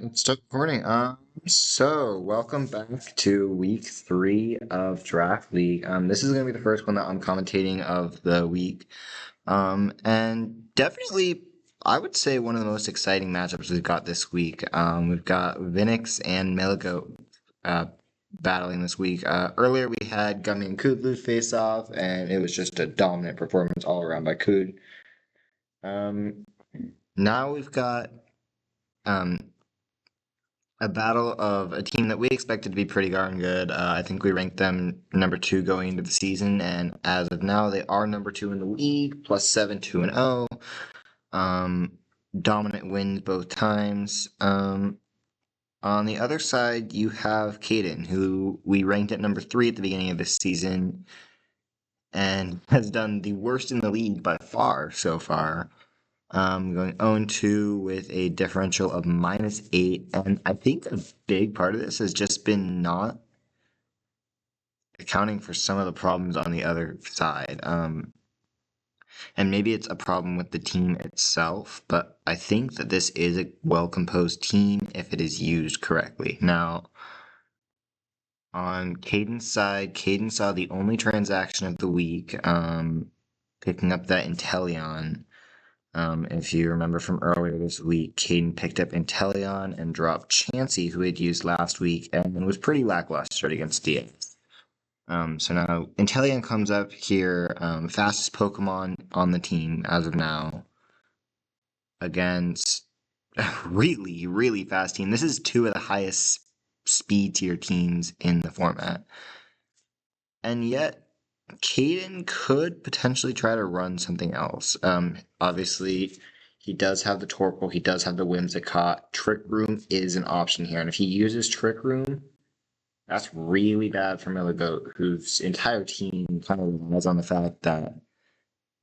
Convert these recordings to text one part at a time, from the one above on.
Let's start recording. So welcome back to week 3 of Draft League. This is gonna be the first one that I'm commentating of the week. And definitely, I would say one of the most exciting matchups we've got this week. We've got Vinixs and Meligo battling this week. Earlier we had Gummy and Coodlude face off, and it was just a dominant performance all around by Cood. Now we've got um, a battle of a team that we expected to be pretty darn good. I think we ranked them number 2 going into the season, and as of now, they are number 2 in the league, plus 7, 2-0. Dominant wins both times. On the other side, you have Caden, who we ranked at number 3 at the beginning of this season, and has done the worst in the league by far so far. Going 0-2 with a differential of -8. And I think a big part of this has just been not accounting for some of the problems on the other side. And maybe it's a problem with the team itself, but I think that this is a well-composed team if it is used correctly. Now, on Caden's side, Caden saw the only transaction of the week, picking up that Inteleon. If you remember from earlier this week, Caden picked up Inteleon and dropped Chansey, who he'd used last week, and was pretty lackluster against DX. So now Inteleon comes up here, fastest Pokemon on the team as of now, against a really, really fast team. This is 2 of the highest speed tier teams in the format. And yet, Caden could potentially try to run something else. Obviously, he does have the Torkoal, he does have the Whimsicott. Trick Room is an option here, and if he uses Trick Room, that's really bad for Milligoat, whose entire team kind of relies on the fact that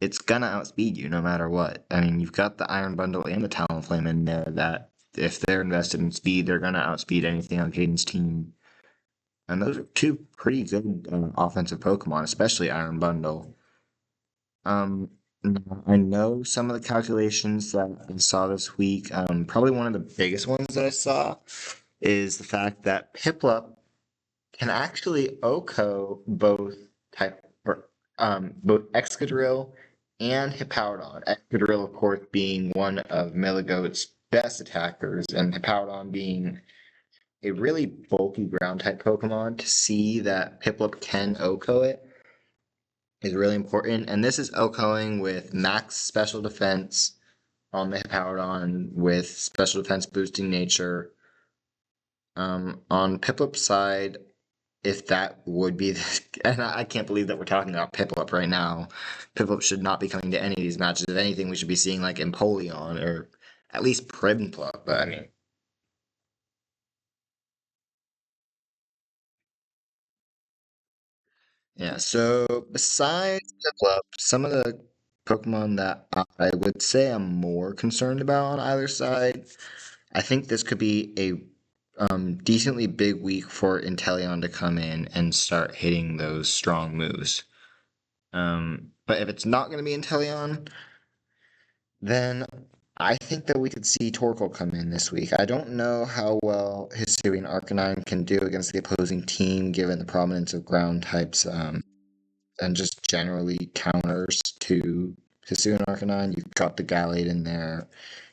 it's gonna outspeed you no matter what. I mean, you've got the Iron Bundle and the Talonflame in there that, if they're invested in speed, they're gonna outspeed anything on Caden's team. And those are 2 pretty good offensive Pokemon, especially Iron Bundle. I know some of the calculations that I saw this week. Probably one of the biggest ones that I saw is the fact that Piplup can actually OHKO both Excadrill and Hippowdon. Excadrill, of course, being one of Milligoat's best attackers, and Hippowdon being a really bulky ground type Pokemon. To see that Piplup can OHKO it is really important. And this is OHKOing with max special defense on the Hippowdon with special defense boosting nature. On Piplup's side, if that would be and I can't believe that we're talking about Piplup right now. Piplup should not be coming to any of these matches. If anything, we should be seeing like Empoleon or at least Prinplup. But I mean, yeah, so besides Piplup, some of the Pokemon that I would say I'm more concerned about on either side, I think this could be a decently big week for Inteleon to come in and start hitting those strong moves. But if it's not going to be Inteleon, then I think that we could see Torkoal come in this week. I don't know how well Hisuian Arcanine can do against the opposing team, given the prominence of ground types. And just generally counters to Hisuian Arcanine. You've got the Gallade in there.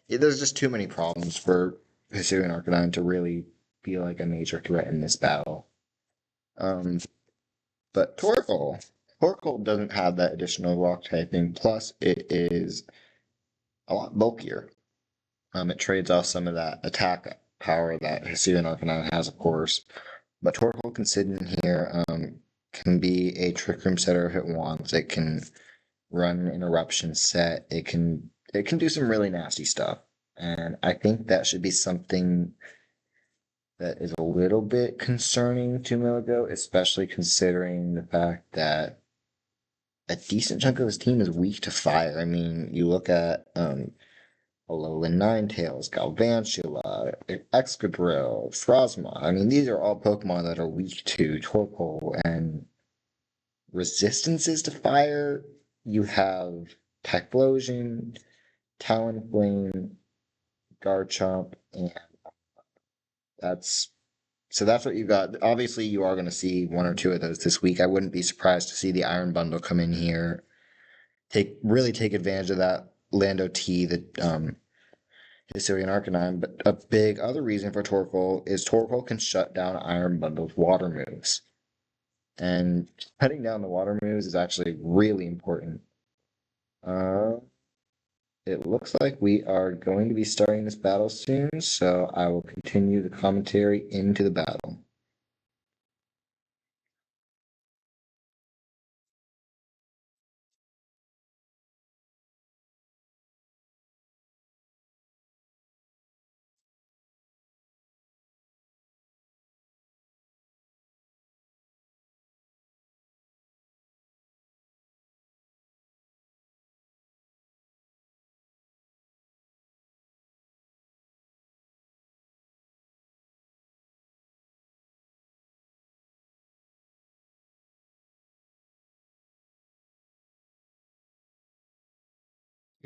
There's just too many problems for Hisuian Arcanine to really be like a major threat in this battle. Um, but Torkoal doesn't have that additional rock typing. Plus, it is a lot bulkier. It trades off some of that attack power that Hisuian Arcanine has, of course. But Torkoal can sit in here. Can be a Trick Room setter if it wants. It can run an Eruption set. It can do some really nasty stuff. And I think that should be something that is a little bit concerning to Miligo, especially considering the fact that a decent chunk of his team is weak to fire. I mean, you look at Alolan Ninetales, Galvantula, Excadrill, Frosmoth. I mean, these are all Pokemon that are weak to Torkoal, and resistances to fire. You have Typhlosion, Talonflame, Garchomp, and That's so that's what you got. Obviously, you are going to see one or two of those this week. I wouldn't be surprised to see the Iron Bundle come in here, take advantage of that Lando T, the Hisuian Arcanine. But a big other reason for Torkoal is Torkoal can shut down Iron Bundle's water moves. And shutting down the water moves is actually really important. Uh, it looks like we are going to be starting this battle soon, so I will continue the commentary into the battle.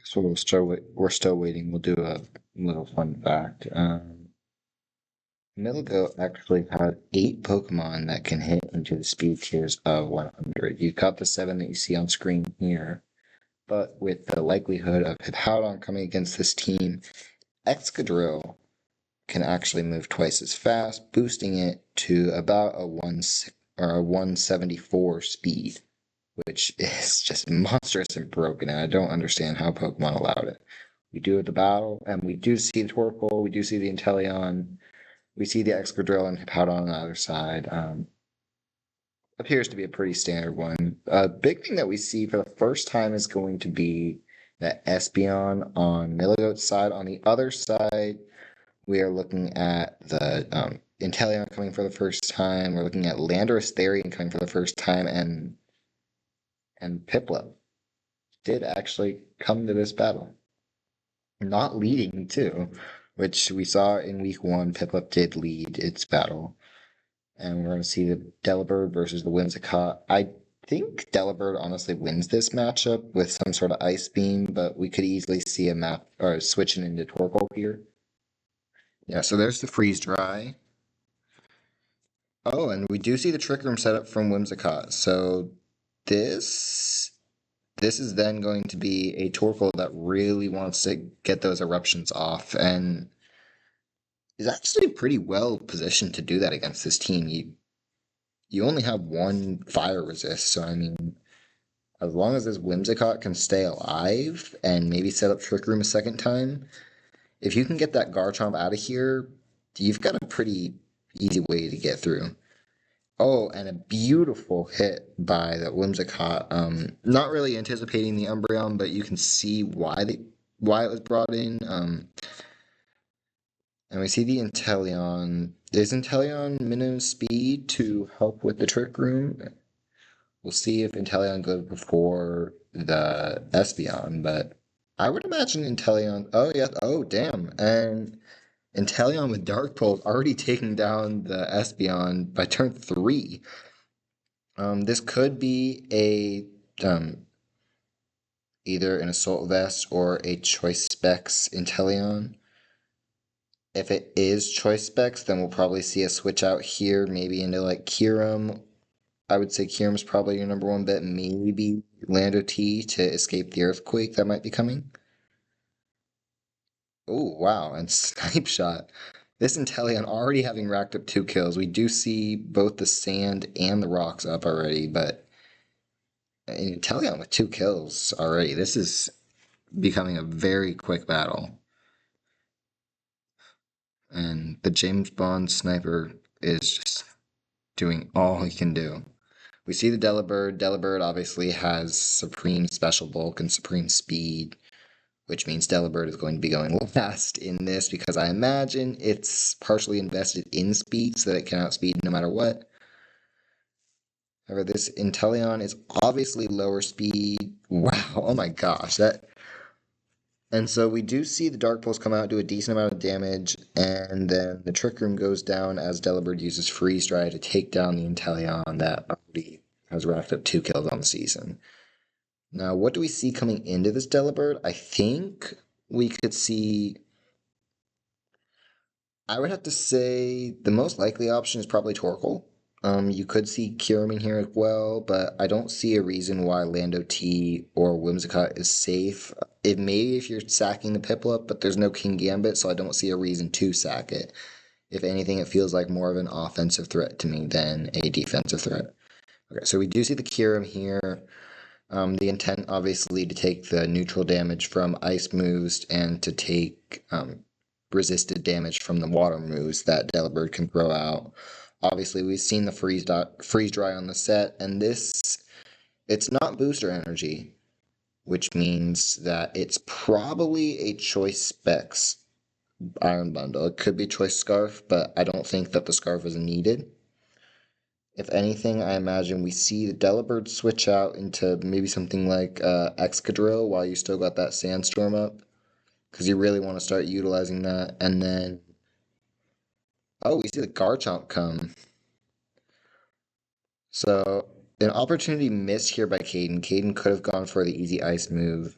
So we're still waiting. We'll do a little fun fact. Miligo actually has 8 Pokemon that can hit into the speed tiers of 100. You've got the 7 that you see on screen here, but with the likelihood of Hippowdon coming against this team, Excadrill can actually move twice as fast, boosting it to about a 174 speed, which is just monstrous and broken, and I don't understand how Pokemon allowed it. We do the battle, and we do see the Torkoal, we do see the Inteleon, we see the Excadrill and Hippowdon on the other side. Appears to be a pretty standard one. A big thing that we see for the first time is going to be that Espeon on Milligoat's side. On the other side, we are looking at the Inteleon coming for the first time. We're looking at Landorus Therian coming for the first time, and Piplup did actually come to this battle. Not leading, too, which we saw in week 1. Piplup did lead its battle. And we're going to see the Delibird versus the Whimsicott. I think Delibird honestly wins this matchup with some sort of Ice Beam, but we could easily see a map or switching into Torkoal here. Yeah, so there's the Freeze Dry. Oh, and we do see the Trick Room setup from Whimsicott. So this this is then going to be a Torkoal that really wants to get those eruptions off and is actually pretty well positioned to do that against this team. You only have one fire resist, so I mean, as long as this Whimsicott can stay alive and maybe set up Trick Room a second time, if you can get that Garchomp out of here, you've got a pretty easy way to get through. Oh, and a beautiful hit by the Whimsicott. Not really anticipating the Umbreon, but you can see why it was brought in. And we see the Inteleon. Is Inteleon minimum speed to help with the Trick Room? We'll see if Inteleon goes before the Espeon, but I would imagine Inteleon. Oh, yeah. Oh, damn. And Inteleon with Dark Pulse already taking down the Espeon by turn 3. This could be either an Assault Vest or a Choice Specs Inteleon. If it is Choice Specs, then we'll probably see a switch out here, maybe into like Kyurem. I would say Kyurem's probably your number 1 bet. Maybe Lando T to escape the earthquake that might be coming. Oh, wow. And Snipe Shot. This Inteleon already having racked up 2 kills. We do see both the sand and the rocks up already, but an Inteleon with 2 kills already. This is becoming a very quick battle. And the James Bond sniper is just doing all he can do. We see the Delibird. Delibird obviously has Supreme Special Bulk and Supreme Speed, which means Delibird is going to be going last in this because I imagine it's partially invested in speed so that it can outspeed no matter what. However, this Inteleon is obviously lower speed. Wow, oh my gosh, and so we do see the Dark Pulse come out, do a decent amount of damage, and then the Trick Room goes down as Delibird uses Freeze Dry to take down the Inteleon that already has racked up 2 kills on the season. Now, what do we see coming into this Delibird? I think we could see I would have to say the most likely option is probably Torkoal. You could see Kyurem in here as well, but I don't see a reason why Lando T or Whimsicott is safe. It may if you're sacking the Piplup, but there's no King Gambit, so I don't see a reason to sack it. If anything, it feels like more of an offensive threat to me than a defensive threat. Okay, so we do see the Kyurem here. The intent, obviously, to take the neutral damage from ice moves and to take resisted damage from the water moves that Delibird can throw out. Obviously, we've seen the freeze dry on the set, and it's not booster energy, which means that it's probably a choice specs iron bundle. It could be choice scarf, but I don't think that the scarf is needed. If anything, I imagine we see the Delibird switch out into maybe something like Excadrill while you still got that Sandstorm up, because you really want to start utilizing that. And then, oh, we see the Garchomp come. So, an opportunity missed here by Caden. Caden could have gone for the easy ice move,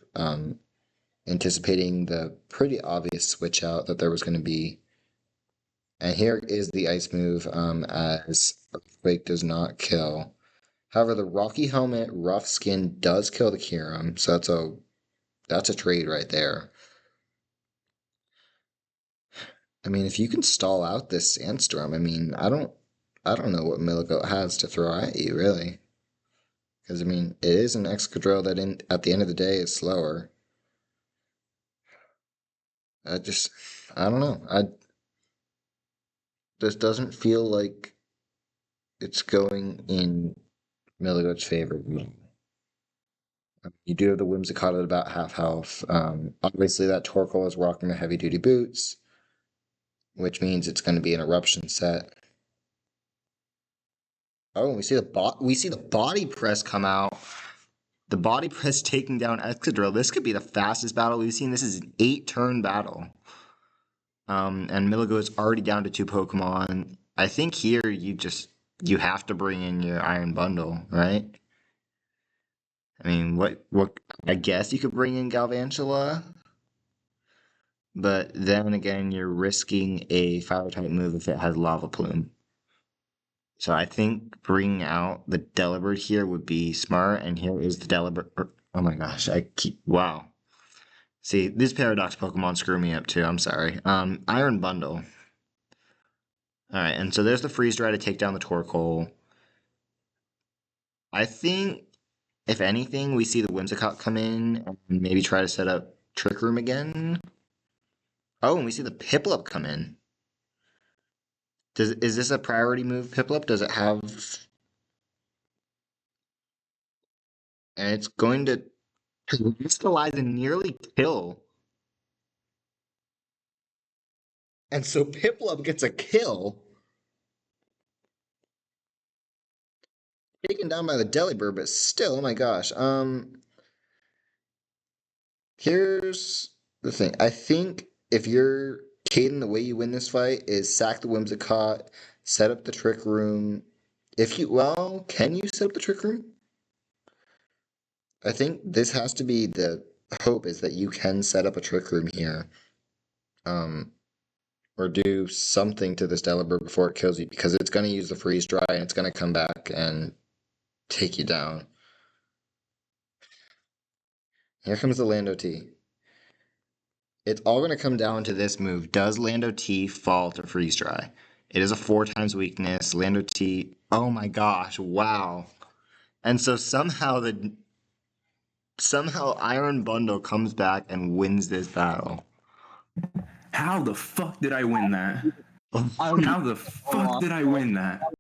anticipating the pretty obvious switch out that there was going to be. And here is the ice move as Earthquake does not kill. However, the Rocky Helmet Rough Skin does kill the Kyurem, so that's a trade right there. I mean, if you can stall out this Sandstorm, I mean, I don't know what Milligoat has to throw at you, really. Because I mean, it is an Excadrill that at the end of the day is slower. I just I don't know. This doesn't feel like it's going in Milligoat's favor. You do have the Whimsicott at about half health. Obviously, that Torkoal is rocking the heavy duty boots, which means it's going to be an eruption set. Oh, we see the body press come out. The body press taking down Excadrill. This could be the fastest battle we've seen. This is an 8-turn battle. And Milligo is already down to 2 Pokemon. I think here you have to bring in your Iron Bundle, right? I mean, what I guess you could bring in Galvantula, but then again, you're risking a Fire type move if it has Lava Plume. So I think bringing out the Delibird here would be smart, and here is the Delibird. Oh my gosh, wow. See, these Paradox Pokemon screw me up too, I'm sorry. Iron Bundle. Alright, and so there's the Freeze Dry to take down the Torkoal. I think, if anything, we see the Whimsicott come in and maybe try to set up Trick Room again. Oh, and we see the Piplup come in. Is this a priority move, Piplup? Does it have... And it's going to crystallize and nearly kill. And so Piplup gets a kill. Taken down by the Delibird, but still, oh my gosh. Here's the thing. I think if you're Caden, the way you win this fight is sack the Whimsicott, set up the Trick Room. Can you set up the Trick Room? I think this has to be the hope is that you can set up a Trick Room here. Or do something to this Delibird before it kills you, because it's going to use the Freeze Dry and it's going to come back and take you down. Here comes the Lando T. It's all going to come down to this move. Does Lando T fall to Freeze Dry? It is a 4x weakness. Lando T, oh my gosh, wow. And so somehow Iron Bundle comes back and wins this battle. How the fuck did I win that? How the fuck did I win that?